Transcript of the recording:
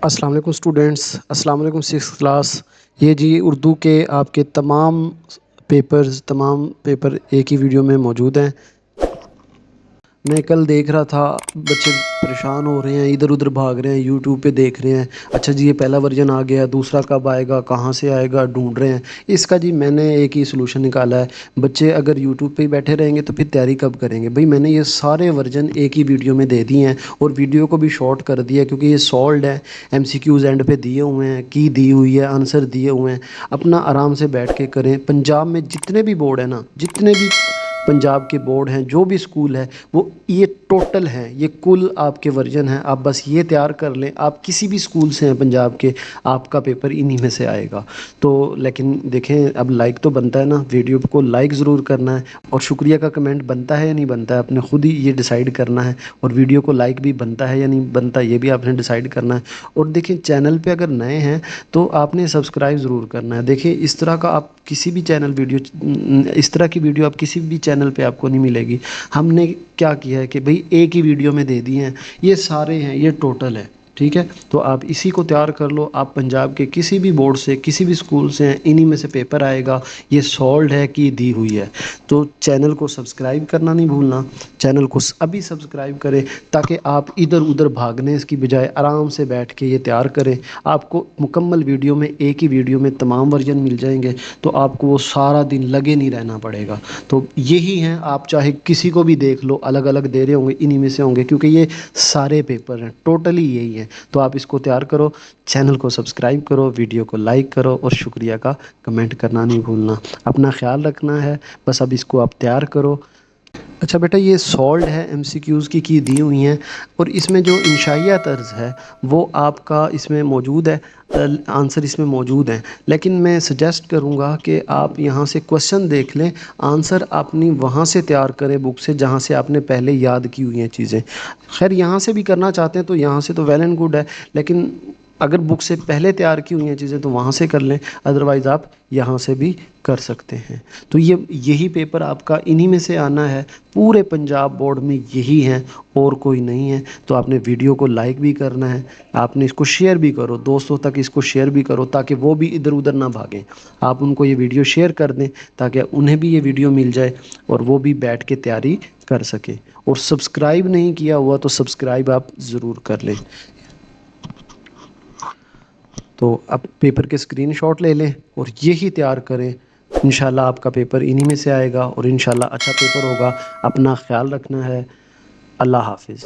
السلام علیکم اسٹوڈینٹس، السلام علیکم سکس کلاس۔ یہ جی اردو کے آپ کے تمام پیپر ایک ہی ویڈیو میں موجود ہیں۔ میں کل دیکھ رہا تھا بچے پریشان ہو رہے ہیں، ادھر ادھر بھاگ رہے ہیں، یوٹیوب پہ دیکھ رہے ہیں، اچھا جی یہ پہلا ورژن آ گیا، دوسرا کب آئے گا، کہاں سے آئے گا، ڈھونڈ رہے ہیں۔ اس کا جی میں نے ایک ہی سلوشن نکالا ہے، بچے اگر یوٹیوب پہ ہی بیٹھے رہیں گے تو پھر تیاری کب کریں گے؟ بھئی میں نے یہ سارے ورژن ایک ہی ویڈیو میں دے دیے ہیں، اور ویڈیو کو بھی شارٹ کر دیا کیونکہ یہ سالڈ ہے، ایم سی کیوز اینڈ پہ دیے ہوئے ہیں، کی دی ہوئی ہے، آنسر دیے ہوئے ہیں۔ اپنا آرام سے بیٹھ کے کریں۔ پنجاب میں جتنے بھی بورڈ ہیں نا، جتنے بھی پنجاب کے بورڈ ہیں، جو بھی اسکول ہے، وہ یہ ٹوٹل ہیں، یہ کل آپ کے ورژن ہیں۔ آپ بس یہ تیار کر لیں، آپ کسی بھی اسکول سے ہیں پنجاب کے، آپ کا پیپر انہی میں سے آئے گا۔ تو لیکن دیکھیں اب لائک تو بنتا ہے نا، ویڈیو کو لائک ضرور کرنا ہے، اور شکریہ کا کمنٹ بنتا ہے یا نہیں بنتا ہے، آپ نے خود ہی یہ ڈیسائیڈ کرنا ہے۔ اور ویڈیو کو لائک بھی بنتا ہے یا نہیں بنتا، یہ بھی آپ نے ڈیسائیڈ کرنا ہے۔ اور دیکھیں چینل پہ اگر نئے ہیں تو آپ نے سبسکرائب ضرور کرنا ہے۔ دیکھیں اس طرح کا آپ کسی بھی اس طرح کی ویڈیو آپ کسی بھی چینل پہ آپ کو نہیں ملے گی۔ ہم نے کیا کیا ہے کہ بھئی ایک ہی ویڈیو میں دے دی ہیں، یہ سارے ہیں، یہ ٹوٹل ہے، ٹھیک ہے؟ تو آپ اسی کو تیار کر لو۔ آپ پنجاب کے کسی بھی بورڈ سے، کسی بھی اسکول سے ہیں، انہی میں سے پیپر آئے گا۔ یہ سالڈ ہے کہ دی ہوئی ہے۔ تو چینل کو سبسکرائب کرنا نہیں بھولنا، چینل کو ابھی سبسکرائب کریں تاکہ آپ ادھر ادھر بھاگنے اس کی بجائے آرام سے بیٹھ کے یہ تیار کریں۔ آپ کو مکمل ویڈیو میں، ایک ہی ویڈیو میں تمام ورژن مل جائیں گے، تو آپ کو وہ سارا دن لگے نہیں رہنا پڑے گا۔ تو یہی ہیں، آپ چاہے کسی کو بھی دیکھ لو، الگ الگ دے رہے ہوں گے، انہی میں سے ہوں گے، کیونکہ یہ سارے پیپر ہیں، ٹوٹلی یہی ہیں۔ تو آپ اس کو تیار کرو، چینل کو سبسکرائب کرو، ویڈیو کو لائک کرو، اور شکریہ کا کمنٹ کرنا نہیں بھولنا۔ اپنا خیال رکھنا ہے، بس اب اس کو آپ تیار کرو۔ اچھا بیٹا، یہ سالڈ ہے، ایم سی کیوز کی دی ہوئی ہیں، اور اس میں جو انشائیہ طرز ہے وہ آپ کا اس میں موجود ہے، آنسر اس میں موجود ہیں۔ لیکن میں سجیسٹ کروں گا کہ آپ یہاں سے کویسچن دیکھ لیں، آنسر اپنی وہاں سے تیار کریں بک سے، جہاں سے آپ نے پہلے یاد کی ہوئی ہیں چیزیں۔ خیر یہاں سے بھی کرنا چاہتے ہیں تو یہاں سے تو ویل اینڈ گڈ ہے، لیکن اگر بک سے پہلے تیار کی ہوئی ہیں چیزیں تو وہاں سے کر لیں، ادروائز آپ یہاں سے بھی کر سکتے ہیں۔ تو یہی پیپر آپ کا انہی میں سے آنا ہے، پورے پنجاب بورڈ میں یہی ہیں، اور کوئی نہیں ہے۔ تو آپ نے ویڈیو کو لائک بھی کرنا ہے، آپ نے اس کو شیئر بھی کرو، دوستوں تک اس کو شیئر بھی کرو، تاکہ وہ بھی ادھر ادھر نہ بھاگیں۔ آپ ان کو یہ ویڈیو شیئر کر دیں تاکہ انہیں بھی یہ ویڈیو مل جائے، اور وہ بھی بیٹھ کے تیاری کر سکیں۔ اور سبسکرائب نہیں کیا ہوا تو سبسکرائب آپ ضرور کر لیں۔ تو اب پیپر کے اسکرین شاٹ لے لیں اور یہی تیار کریں، انشاءاللہ آپ کا پیپر انہی میں سے آئے گا، اور انشاءاللہ اچھا پیپر ہوگا۔ اپنا خیال رکھنا ہے۔ اللہ حافظ۔